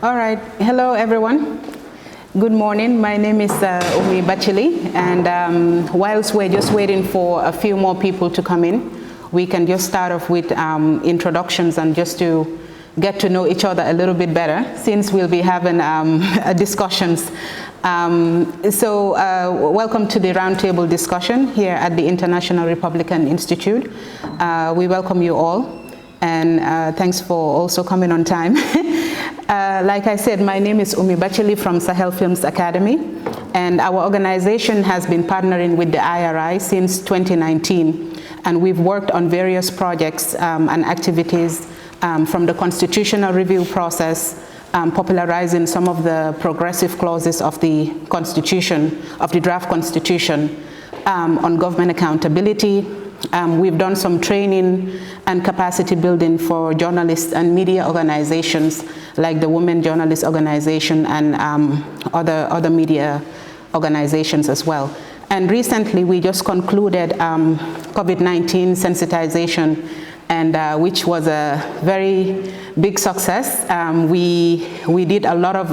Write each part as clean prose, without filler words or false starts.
All right. Hello, everyone. Good morning. My name is Umi Bachili, and whilst we're just waiting for a few more people to come in, we can just start off with introductions and just to get to know each other a little bit better, since we'll be having discussions. Welcome to the roundtable discussion here at the International Republican Institute. We welcome you all, and thanks for also coming on time. Like I said, my name is Umi Bachili from Sahel Films Academy, and our organization has been partnering with the IRI since 2019, and we've worked on various projects and activities from the constitutional review process, popularizing some of the progressive clauses of the Constitution, of the draft Constitution, on government accountability. We've done some training and capacity building for journalists and media organizations like the Women Journalists Organization and other media organizations as well. And recently we just concluded COVID-19 sensitization, and which was a very big success. We did a lot of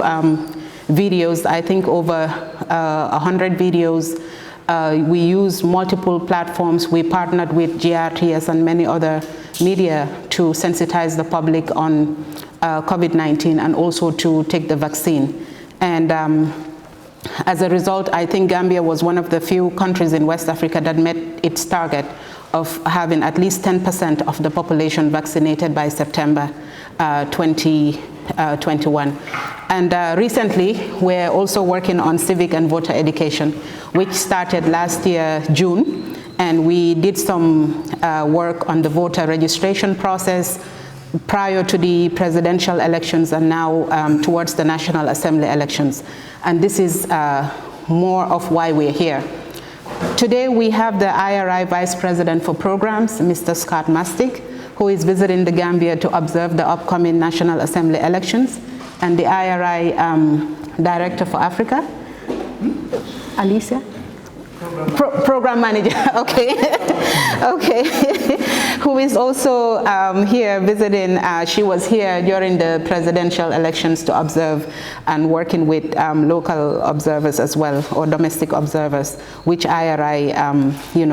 videos, I think over 100 videos. We used multiple platforms. We partnered with GRTS and many other media to sensitize the public on COVID-19 and also to take the vaccine. And as a result, I think Gambia was one of the few countries in West Africa that met its target of having at least 10% of the population vaccinated by September 2021. And recently, we're also working on civic and voter education, which started last year, June, and we did some work on the voter registration process prior to the presidential elections and now towards the National Assembly elections. And this is more of why we're here. Today we have the IRI Vice President for Programs, Mr. Scott Mastic, who is visiting the Gambia to observe the upcoming National Assembly elections, and the IRI Director for Africa, Alicia? Program Manager, okay. Okay, who is also here visiting. She was here during the presidential elections to observe and working with local observers as well, or domestic observers, which IRI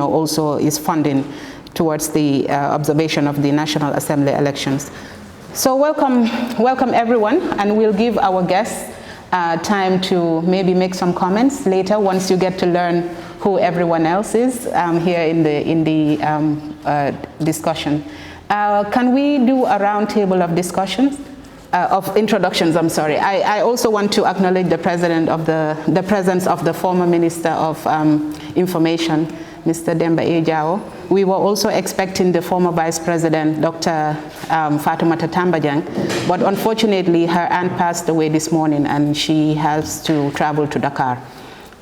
also is funding towards the observation of the National Assembly elections. So welcome everyone, and we'll give our guests time to maybe make some comments later once you get to learn who everyone else is here in the discussion. Can we do a round table of discussions, of introductions, I'm sorry. I also want to acknowledge the presence of the former Minister of Information, Mr. Demba Ejao. We were also expecting the former Vice President, Dr. Fatoumata Tambajang, but unfortunately her aunt passed away this morning and she has to travel to Dakar.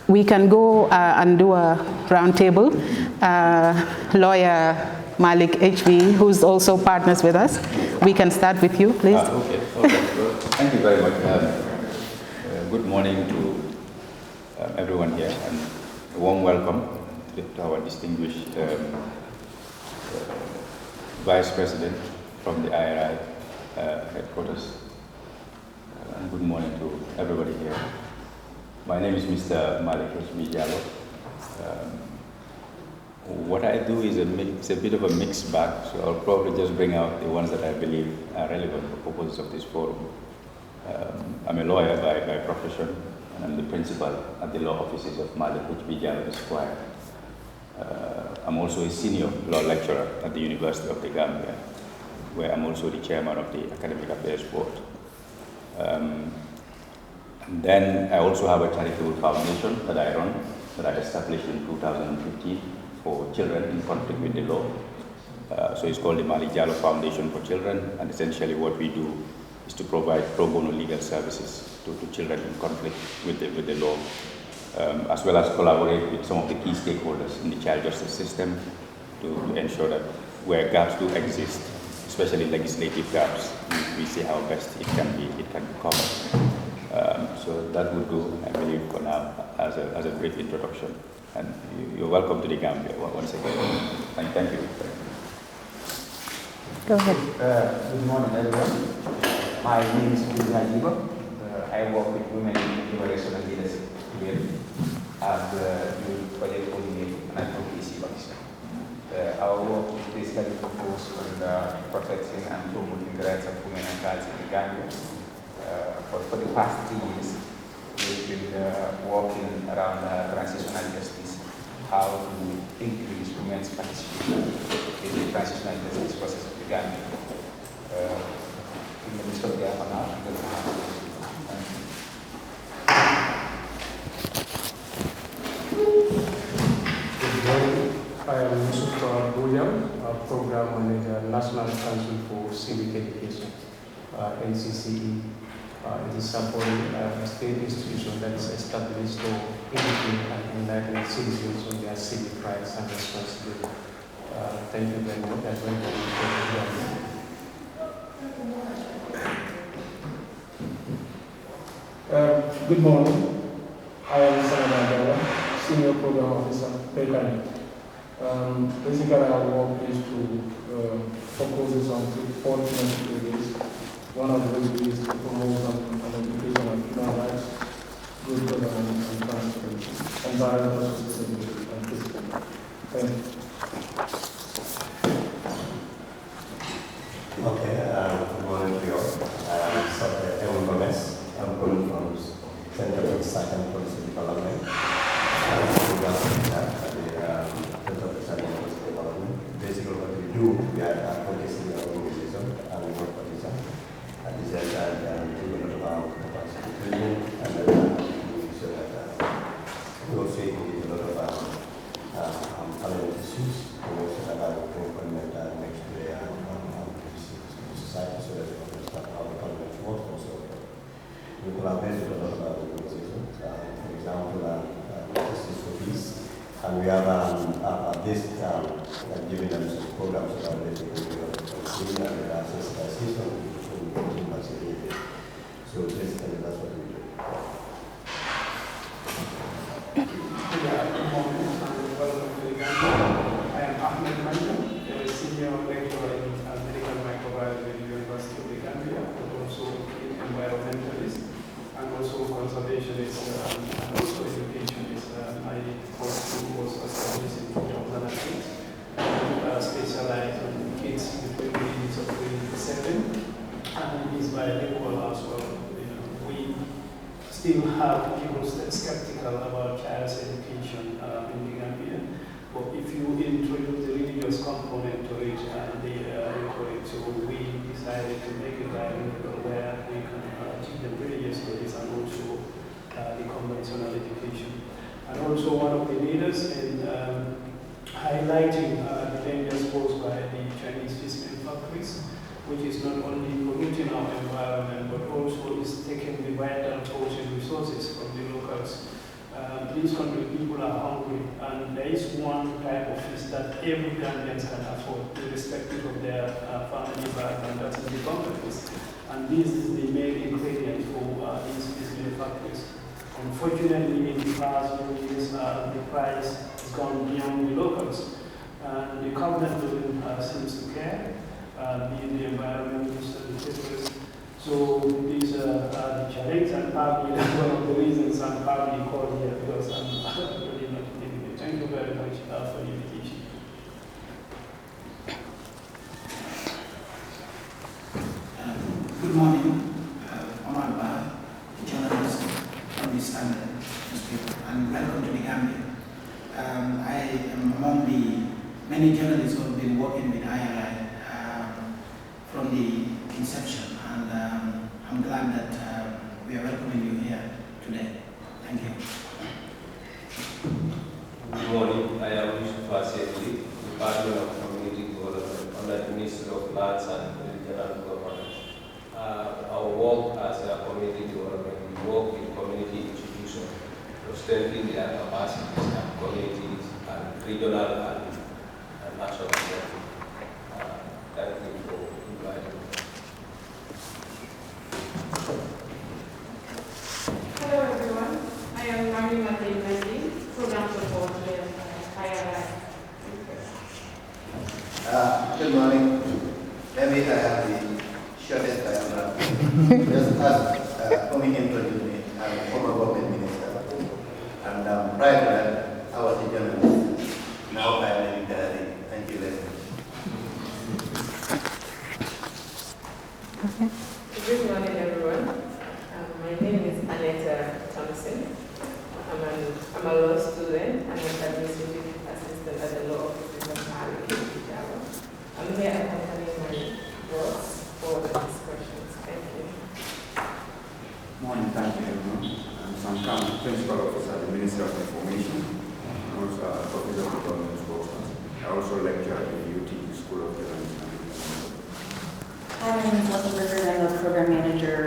We can go and do a round table. Lawyer Malik HB, who's also partners with us. We can start with you, please. Okay. Well, thank you very much. Good morning to everyone here, and a warm welcome to our distinguished Vice President from the IRI headquarters. And good morning to everybody here. My name is Mr. Malik HB. What I do is a bit of a mixed bag, so I'll probably just bring out the ones that I believe are relevant for purposes of this forum. I'm a lawyer by profession, and I'm the principal at the law offices of Malik HB Esquire. I'm also a senior law lecturer at the University of the Gambia, where I'm also the chairman of the Academic Affairs Board. And then I also have a charitable foundation that I run, that I established in 2015 for children in conflict with the law. So it's called the Malik Jallow Foundation for Children, and essentially what we do is to provide pro bono legal services to children in conflict with the law, as well as collaborate with some of the key stakeholders in the child justice system to ensure that where gaps do exist, especially legislative gaps, we see how best it can be covered. So that would do, I believe, for now as a brief introduction. And you're welcome to the Gambia once again. Thank you. Go ahead. Good morning, everyone. My name is Billy Ajiba. I work with women in liberation and leadership as the youth project coordinator and advocacy officer. Our work is basically focused on protecting and promoting the rights of women and girls in the Gambia. For the past 3 years, we've been working around transitional justice, how to increase women's participation in the transitional justice process of the Gambia. In the midst of the now, I am Yusuf William, Program Manager, National Council for Civic Education, NCCE. It is supporting a state institution that is established to educate and enlighten citizens on their civic rights and responsibilities. Thank you very much. And welcome. Good morning. I am Sanada, Senior Program Officer, PECAN. Basically, our work is to focus on 4 areas. One of those is to promote an education of human rights, good governance and transparency, environmental sustainability, and physical. Thank you. Okay, good morning to you all. I'm Dr. Ewan Gomez. I'm calling from Center for Research and Policy Development. I'm program at the Center for Research and Policy Development. Basically, what we do, we are advocacy organization and work for research. At the same time, we do a lot of capacity building and we show that we also engage a lot of parliament issues. We also have our government next to the society so that we understand how the parliament works and so forth. We collaborate with a lot of organizations, for example, Justice for Peace, and we have this giving them some programs about the clean and sensitization. So basically that's what we do. I am Ahmed Manjan, a senior lecturer in medical microbiology at the University of the Gambia, but also environmentalist and also conservationist and also educationist. My course was established in 2008 and specialized on kids between the ages of 3 to 7. And it is bilingual as well. We still have people skeptical about child's education in the Gambia. But if you introduce the religious component to it, they encourage. So we decided to make it bilingual where we can teach them religious studies and also the conventional education. And also one of the leaders in highlighting the dangers posed by the Chinese fiscal factories, which is not only polluting our environment, but also is taking the vital ocean resources from the locals. These country people are hungry, and there is one type of fish that every Gambian can afford, irrespective of their family background, that's the bunker fish. And this is the main ingredient for these fish factories. Unfortunately, in the past few years, the price has gone beyond the locals, and the government seems to care. Be the environmentalists and the fisheries. So these are the challenges, and probably that's one of the reasons I'm probably called here, because I'm really not living it. Thank you very much for the invitation. Good morning, Omar, journalist from the Standard newspaper, and welcome to the Gambia. I am among the many journalists who have been working with IRI from the inception, and I'm glad that we are welcoming you here today. Thank you. Good morning. I am Yusuf Asedi, Department of Community Development under the Ministry of Lands and Regional Government. Our work as a community development, we work with community institutions to strengthen their capacities and communities and regional and national level. Thank you for inviting me. Hello everyone, I am Mary Matei Mendy, Program Support with IRI. Good morning. Maybe I have the shortest diagram. Just as let me introduce me. I'm a former government minister. And prior to that, I was a journalist. Now I am a retired. Thank you very much. Okay. Good morning, everyone. My name is Aneta Thompson. I'm a law student and an administrative assistant at the law office of Sahel. I'm here accompanying my boss for the discussions. Thank you. Morning, thank you everyone. I'm Sam Khan, Principal Officer at the Ministry of Information, and also a Professor of Government Spokesman. I also lecture at the UT School of Journalism. Hi, my name is Leslie Rickard. I'm the Program Manager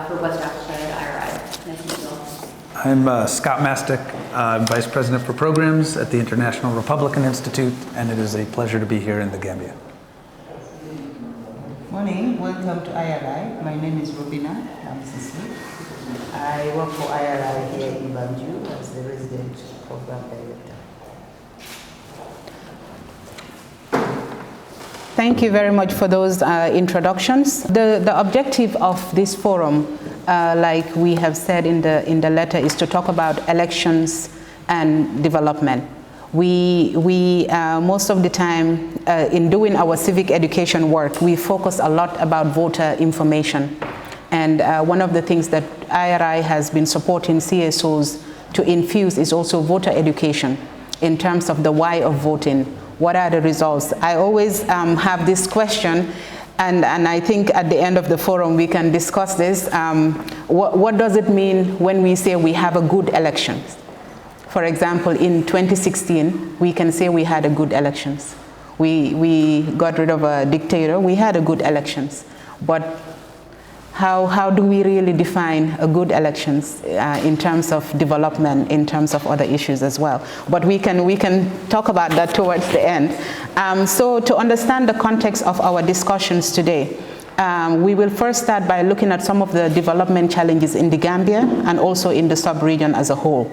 for West Africa at IRI. Nice to meet you all. I'm Scott Mastick, Vice President for Programs at the International Republican Institute, and it is a pleasure to be here in the Gambia. Morning, welcome to IRI. My name is Robina Namsisi. I work for IRI here in Banjul as the Resident Program Director. Thank you very much for those introductions. The objective of this forum, like we have said in the letter, is to talk about elections and development. We most of the time in doing our civic education work, we focus a lot about voter information. And one of the things that IRI has been supporting CSOs to infuse is also voter education in terms of the why of voting. What are the results? I always have this question, and I think at the end of the forum we can discuss this. What does it mean when we say we have a good election? For example, in 2016, we can say we had a good elections. We got rid of a dictator, we had a good elections. But how do we really define a good elections in terms of development, in terms of other issues as well? But we can talk about that towards the end. So to understand the context of our discussions today, we will first start by looking at some of the development challenges in the Gambia and also in the sub-region as a whole.